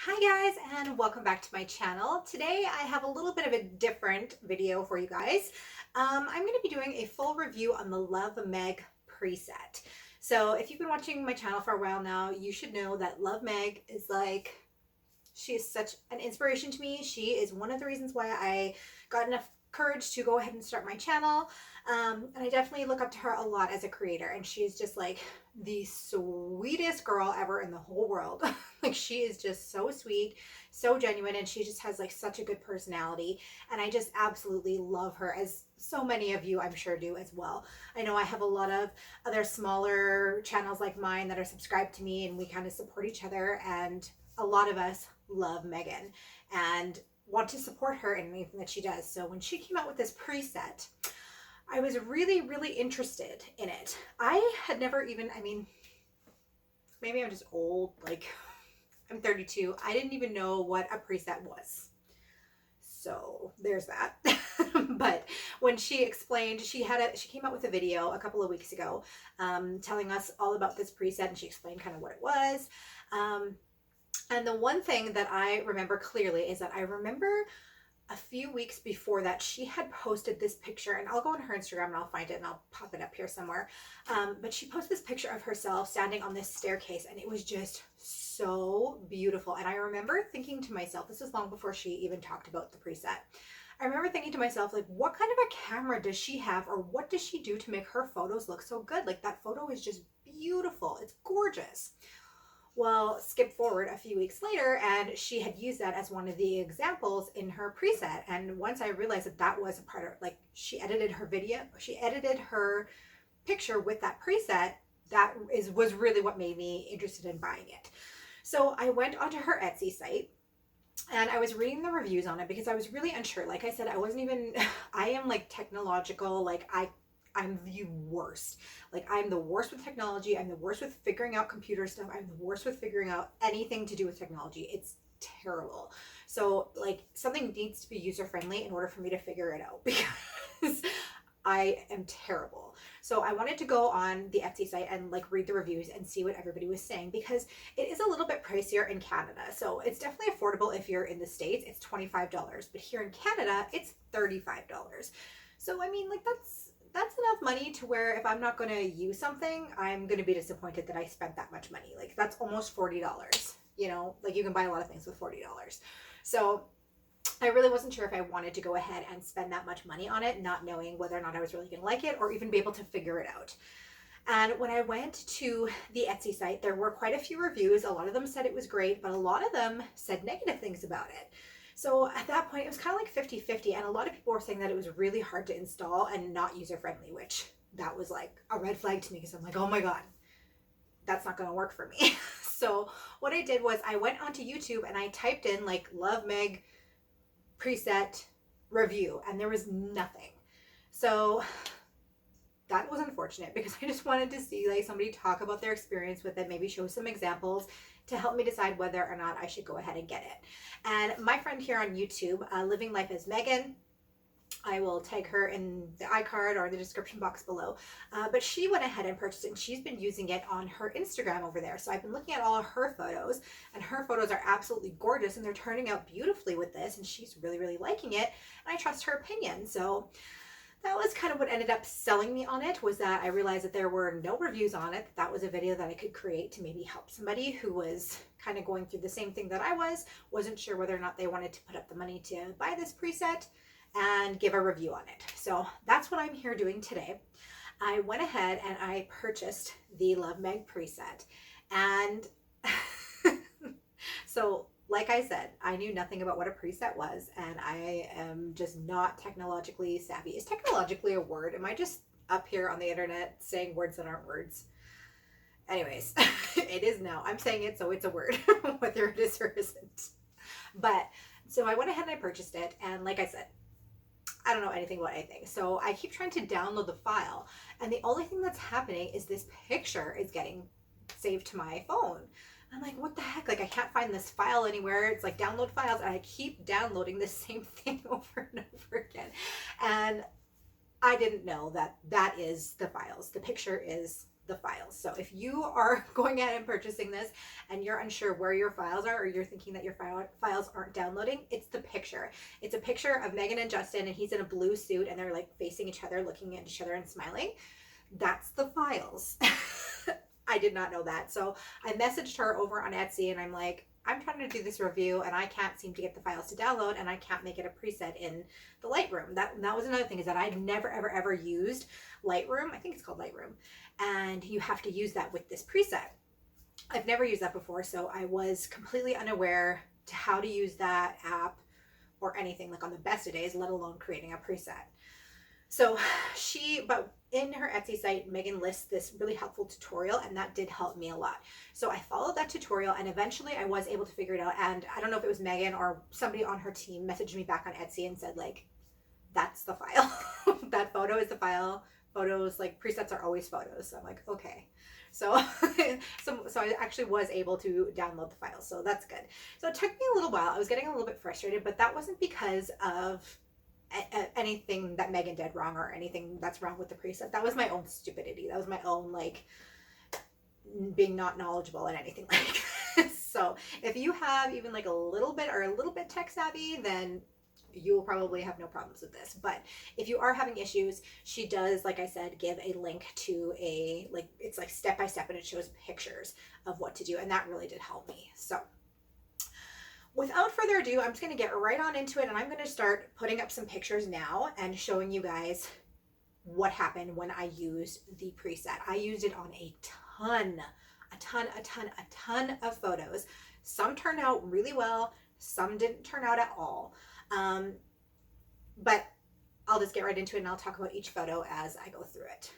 Hi guys, and welcome back to my channel. Today I have a little bit of a different video for you guys. I'm going to be doing a full review on the Love Meg preset. So if you've been watching my channel for a while now, you should know that Love Meg is she is such an inspiration to me. She is one of the reasons why I got enough courage to go ahead and start my channel. And I definitely look up to her a lot as a creator, and she's just like the sweetest girl ever in the whole world. Like, she is just so sweet, so genuine, and she just has like such a good personality, and I just absolutely love her, as so many of you I'm sure do as well. I know I have a lot of other smaller channels like mine that are subscribed to me, and we kind of support each other, and a lot of us love Megan and want to support her in anything that she does. So when she came out with this preset, I was really interested in it. I had never even, maybe I'm just old, like I'm 32. I didn't even know what a preset was. So there's that. But when she explained, she came out with a video a couple of weeks ago, telling us all about this preset, and she explained kind of what it was. And the one thing that I remember clearly is that I remember a few weeks before that she had posted this picture, and I'll go on her Instagram and I'll find it and I'll pop it up here somewhere. But she posted this picture of herself standing on this staircase, and it was just so beautiful. And I remember thinking to myself, this was long before she even talked about the preset. I remember thinking to myself, like, what kind of a camera does she have, or what does she do to make her photos look so good? Like, that photo is just beautiful. It's gorgeous. Well, skip forward a few weeks later, and she had used that as one of the examples in her preset. And once I realized that that was a part of, like, she edited her picture with that preset, was really what made me interested in buying it. So I went onto her Etsy site, and I was reading the reviews on it because I was really unsure. Like I said, I am like technological, like I'm the worst. Like, I'm the worst with technology. I'm the worst with figuring out computer stuff. I'm the worst with figuring out anything to do with technology. It's terrible. So, like, something needs to be user friendly in order for me to figure it out, because I am terrible. So I wanted to go on the Etsy site and like read the reviews and see what everybody was saying, because it is a little bit pricier in Canada. So it's definitely affordable if you're in the States. It's $25, but here in Canada, it's $35. So I mean, like, that's enough money to where if I'm not going to use something, I'm going to be disappointed that I spent that much money. Like, that's almost $40. You know, like, you can buy a lot of things with $40. So I really wasn't sure if I wanted to go ahead and spend that much money on it, not knowing whether or not I was really going to like it or even be able to figure it out. And when I went to the Etsy site, there were quite a few reviews. A lot of them said it was great, but a lot of them said negative things about it. So at that point, it was kind of like 50-50, and a lot of people were saying that it was really hard to install and not user-friendly, which that was like a red flag to me, because I'm like, oh my God, that's not going to work for me. So what I did was I went onto YouTube and I typed in like Love Meg preset review, and there was nothing. So that was unfortunate, because I just wanted to see like somebody talk about their experience with it, maybe show some examples to help me decide whether or not I should go ahead and get it. And my friend here on YouTube, Living Life as Megan, I will tag her in the iCard or the description box below. But she went ahead and purchased it, and she's been using it on her Instagram over there. So I've been looking at all of her photos, and her photos are absolutely gorgeous, and they're turning out beautifully with this, and she's really liking it, and I trust her opinion. So that was kind of what ended up selling me on it, was that I realized that there were no reviews on it. That was a video that I could create to maybe help somebody who was kind of going through the same thing that I wasn't sure whether or not they wanted to put up the money to buy this preset and give a review on it. So that's what I'm here doing today. I went ahead and I purchased the Love Meg preset. And so, like I said, I knew nothing about what a preset was, and I am just not technologically savvy. Is technologically a word? Am I just up here on the internet saying words that aren't words? Anyways, it is now. I'm saying it, so it's a word, whether it is or isn't. But so I went ahead and I purchased it, and like I said, I don't know anything about anything. So I keep trying to download the file, and the only thing that's happening is this picture is getting saved to my phone. I'm like, what the heck? Like, I can't find this file anywhere. It's like download files, and I keep downloading the same thing over and over again. And I didn't know that that is the files. The picture is the files. So if you are going ahead and purchasing this and you're unsure where your files are, or you're thinking that your files aren't downloading, it's the picture. It's a picture of Megan and Justin, and he's in a blue suit and they're like facing each other, looking at each other and smiling. That's the files. I did not know that. So I messaged her over on Etsy and I'm like, I'm trying to do this review and I can't seem to get the files to download, and I can't make it a preset in the Lightroom. That was another thing, is that I'd never, ever used Lightroom. I think it's called Lightroom. And you have to use that with this preset. I've never used that before, so I was completely unaware to how to use that app or anything, like on the best of days, let alone creating a preset. So but in her Etsy site, Megan lists this really helpful tutorial, and that did help me a lot. So I followed that tutorial and eventually I was able to figure it out. And I don't know if it was Megan or somebody on her team messaged me back on Etsy and said, like, that's the file. That photo is the file. Photos, like, presets are always photos. So I'm like, okay. So, so I actually was able to download the files. So that's good. So it took me a little while. I was getting a little bit frustrated, but that wasn't because of anything that Megan did wrong or anything that's wrong with the preset. That was my own stupidity. That was my own, like, being not knowledgeable in anything like this. So if you have even like a little bit tech savvy, then you will probably have no problems with this. But if you are having issues, she does, like I said, give a link to it's like step by step, and it shows pictures of what to do, and that really did help me. So without further ado, I'm just going to get right on into it, and I'm going to start putting up some pictures now and showing you guys what happened when I used the preset. I used it on a ton of photos. Some turned out really well, some didn't turn out at all. But I'll just get right into it, and I'll talk about each photo as I go through it.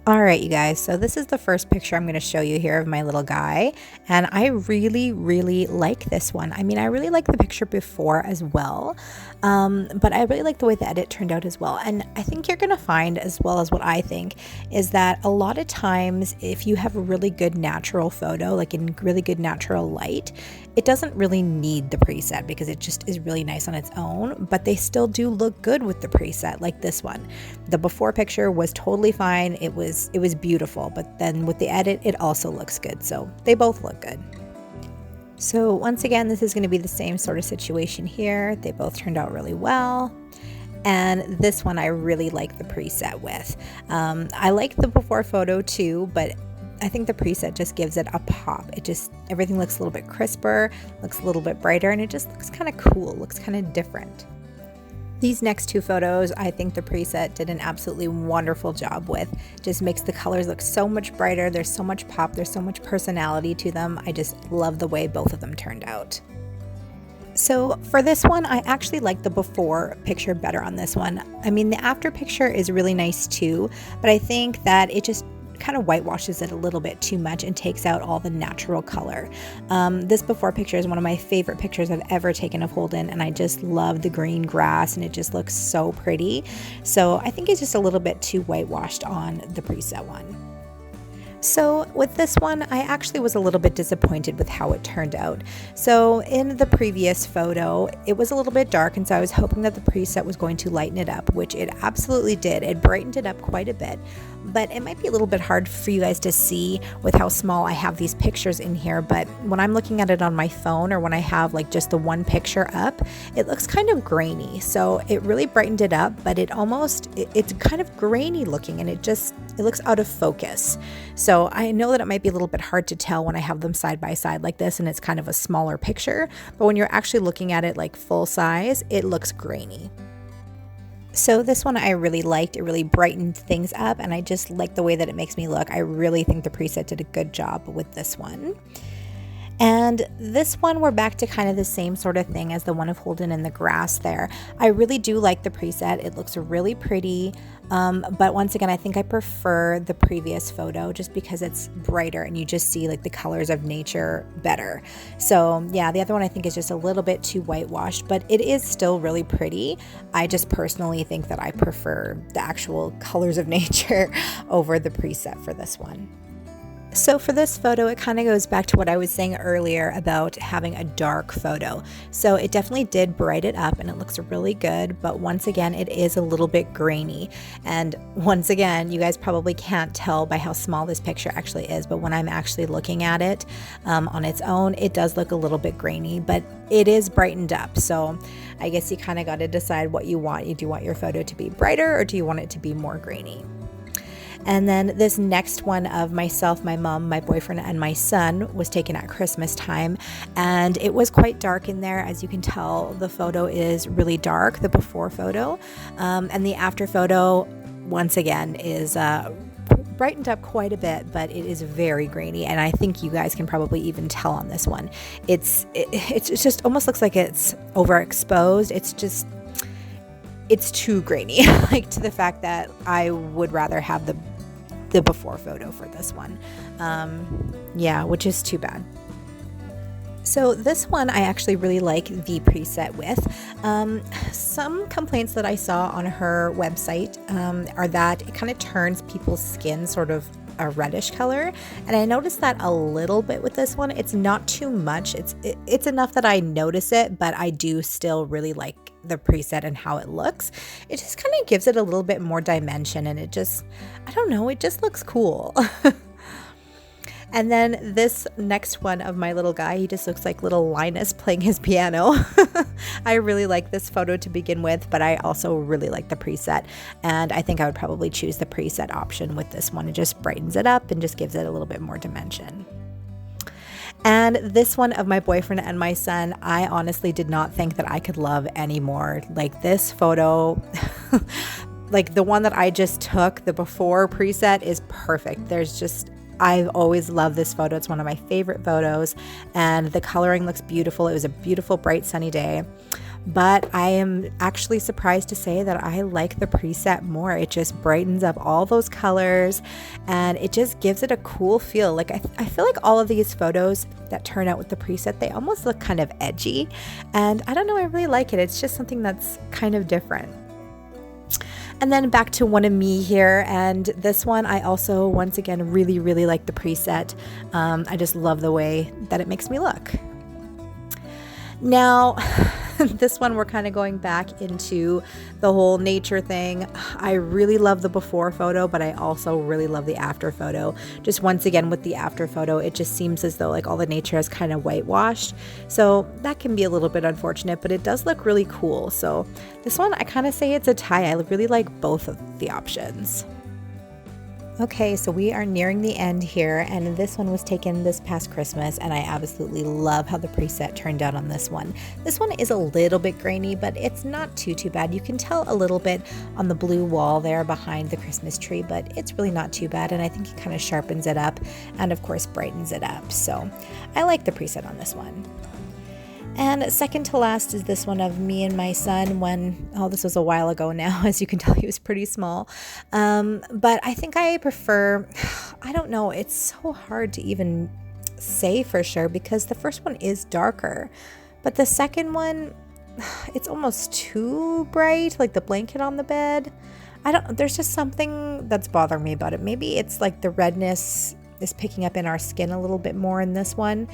All right, you guys, so this is the first picture I'm going to show you here of my little guy, and I really like this one. I mean, I really like the picture before as well, but I really like the way the edit turned out as well. And I think you're going to find, as well as what I think, is that a lot of times if you have a really good natural photo, like in really good natural light, it doesn't really need the preset because it just is really nice on its own, but they still do look good with the preset, like this one. The before picture was totally fine. It was beautiful, but then with the edit, it also looks good. So they both look good. So once again, this is going to be the same sort of situation here. They both turned out really well. And this one I really like the preset with. I like the before photo too, but I think the preset just gives it a pop. Everything looks a little bit crisper, looks a little bit brighter, and it just looks kind of cool, looks kind of different. These next two photos, I think the preset did an absolutely wonderful job with. Just makes the colors look so much brighter. There's so much pop. There's so much personality to them. I just love the way both of them turned out. So for this one, I actually like the before picture better on this one. I mean, the after picture is really nice too, but I think that it just kind of whitewashes it a little bit too much and takes out all the natural color. This before picture is one of my favorite pictures I've ever taken of Holden, and I just love the green grass and it just looks so pretty. So I think it's just a little bit too whitewashed on the preset one. So with this one, I actually was a little bit disappointed with how it turned out. So in the previous photo, it was a little bit dark, and so I was hoping that the preset was going to lighten it up, which it absolutely did. It brightened it up quite a bit, but it might be a little bit hard for you guys to see with how small I have these pictures in here. But when I'm looking at it on my phone, or when I have like just the one picture up, it looks kind of grainy. So it really brightened it up, but it's kind of grainy looking, and it looks out of focus. So I know that it might be a little bit hard to tell when I have them side by side like this and it's kind of a smaller picture, but when you're actually looking at it like full size, it looks grainy. So this one I really liked. It really brightened things up, and I just like the way that it makes me look. I really think the preset did a good job with this one. And this one, we're back to kind of the same sort of thing as the one of Holden in the grass there. I really do like the preset. It looks really pretty. But once again, I think I prefer the previous photo just because it's brighter and you just see like the colors of nature better. So yeah, the other one I think is just a little bit too whitewashed, but it is still really pretty. I just personally think that I prefer the actual colors of nature over the preset for this one. So for this photo, it kind of goes back to what I was saying earlier about having a dark photo. So it definitely did brighten it up and it looks really good, but once again, it is a little bit grainy. And once again, you guys probably can't tell by how small this picture actually is, but when I'm actually looking at it on its own, it does look a little bit grainy, but it is brightened up. So I guess you kind of got to decide what you want. Do you want your photo to be brighter or do you want it to be more grainy? And then this next one of myself, my mom, my boyfriend, and my son was taken at Christmas time. And it was quite dark in there. As you can tell, the photo is really dark, the before photo. And the after photo, once again, is brightened up quite a bit, but it is very grainy. And I think you guys can probably even tell on this one. It just almost looks like it's overexposed. It's too grainy, like to the fact that I would rather have the before photo for this one. Yeah, which is too bad. So this one I actually really like the preset with. Some complaints that I saw on her website are that it kind of turns people's skin sort of a reddish color, and I noticed that a little bit with this one. It's not too much. It's enough that I notice it, but I do still really like the preset and how it looks. It just kind of gives it a little bit more dimension, and I don't know, it just looks cool. And then this next one of my little guy, he just looks like little Linus playing his piano. I really like this photo to begin with, but I also really like the preset. And I think I would probably choose the preset option with this one. It just brightens it up and just gives it a little bit more dimension. And this one of my boyfriend and my son, I honestly did not think that I could love anymore. Like this photo, like the one that I just took, the before preset is perfect. I've always loved this photo. It's one of my favorite photos, and the coloring looks beautiful. It was a beautiful, bright, sunny day. But I am actually surprised to say that I like the preset more. It just brightens up all those colors, and it just gives it a cool feel. Like I feel like all of these photos that turn out with the preset, they almost look kind of edgy. And I don't know, I really like it. It's just something that's kind of different. And then back to one of me here, and this one I also once again really like the preset. I just love the way that it makes me look. Now this one we're kind of going back into the whole nature thing. I really love the before photo, but I also really love the after photo. Just once again with the after photo, it just seems as though like all the nature is kind of whitewashed. So that can be a little bit unfortunate, but it does look really cool. So this one I kind of say it's a tie. I really like both of the options. Okay, so we are nearing the end here, and this one was taken this past Christmas, and I absolutely love how the preset turned out on this one. This one is a little bit grainy, but it's not too bad. You can tell a little bit on the blue wall there behind the Christmas tree, but it's really not too bad, and I think it kind of sharpens it up and of course brightens it up. So I like the preset on this one. And second to last is this one of me and my son this was a while ago now. As you can tell, he was pretty small. But I think I prefer, I don't know, it's so hard to even say for sure because the first one is darker. But the second one, it's almost too bright, like the blanket on the bed. There's just something that's bothering me about it. Maybe it's like the redness is picking up in our skin a little bit more in this one.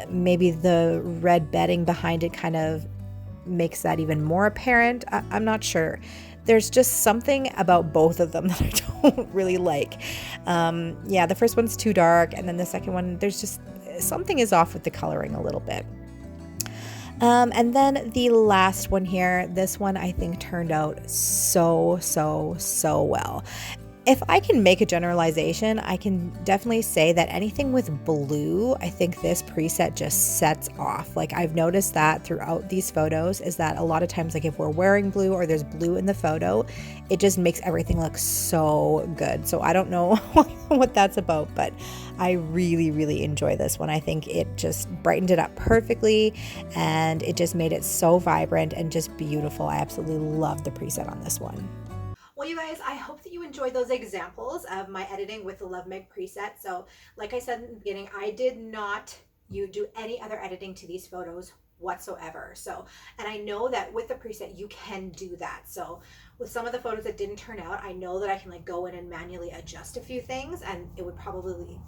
Maybe the red bedding behind it kind of makes that even more apparent. I'm not sure. There's just something about both of them that I don't really like. Yeah, the first one's too dark, and then the second one, there's just something is off with the coloring a little bit. And then the last one here, this one I think turned out so well. If I can make a generalization, I can definitely say that anything with blue, I think this preset just sets off. Like I've noticed that throughout these photos is that a lot of times, like if we're wearing blue or there's blue in the photo, it just makes everything look so good. So I don't know what that's about, but I really enjoy this one. I think it just brightened it up perfectly, and it just made it so vibrant and just beautiful. I absolutely love the preset on this one. Well, you guys, I hope that you enjoyed those examples of my editing with the Love Meg preset. So like I said in the beginning, I did not you do any other editing to these photos whatsoever. So, and I know that with the preset you can do that. So with some of the photos that didn't turn out, I know that I can like go in and manually adjust a few things, and it would probably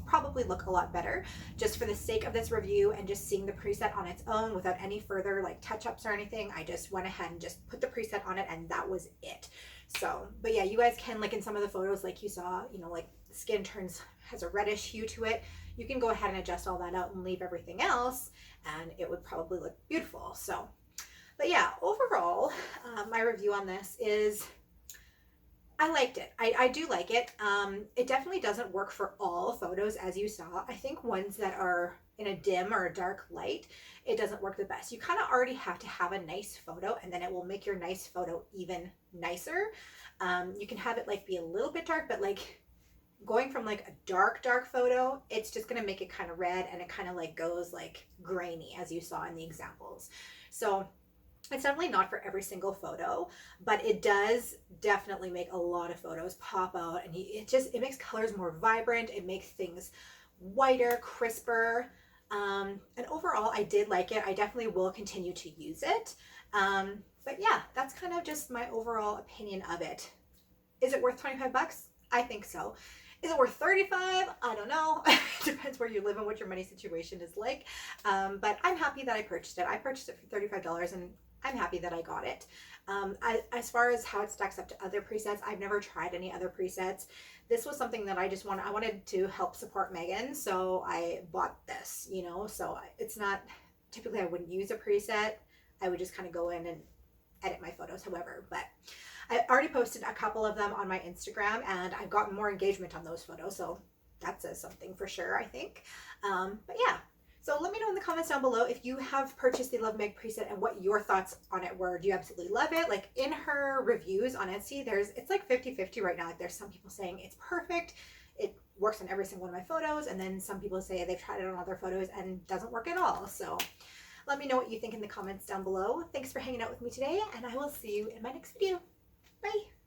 look a lot better. Just for the sake of this review and just seeing the preset on its own without any further like touch-ups or anything, I just went ahead and just put the preset on it, and that was it. So, but yeah, you guys can, like in some of the photos, like you saw, you know, like skin has a reddish hue to it. You can go ahead and adjust all that out and leave everything else, and it would probably look beautiful. So, but yeah, overall, my review on this is I liked it. I do like it. It definitely doesn't work for all photos, as you saw. I think ones that are in a dim or a dark light, it doesn't work the best. You kind of already have to have a nice photo, and then it will make your nice photo even nicer. You can have it like be a little bit dark, but like going from like a dark photo, it's just going to make it kind of red, and it kind of like goes like grainy, as you saw in the examples. So it's definitely not for every single photo, but it does definitely make a lot of photos pop out, and it makes colors more vibrant. It makes things whiter, crisper. And overall, I did like it. I definitely will continue to use it. But yeah, that's kind of just my overall opinion of it. Is it worth 25 bucks? I think so. Is it worth 35? I don't know. It depends where you live and what your money situation is like. But I'm happy that I purchased it. I purchased it for $35, and I'm happy that I got it. As far as how it stacks up to other presets, I've never tried any other presets. This was something that I wanted to help support Megan, so I bought this, you know. So it's not, typically I wouldn't use a preset. I would just kind of go in and edit my photos however, but I already posted a couple of them on my Instagram, and I've gotten more engagement on those photos, so that says something for sure, I think. But yeah, so let me know in the comments down below if you have purchased the Love Meg preset and what your thoughts on it were. Do you absolutely love it? Like in her reviews on Etsy, it's like 50-50 right now. Like there's some people saying it's perfect, it works on every single one of my photos, and then some people say they've tried it on other photos and doesn't work at all. So let me know what you think in the comments down below. Thanks for hanging out with me today, and I will see you in my next video. Bye.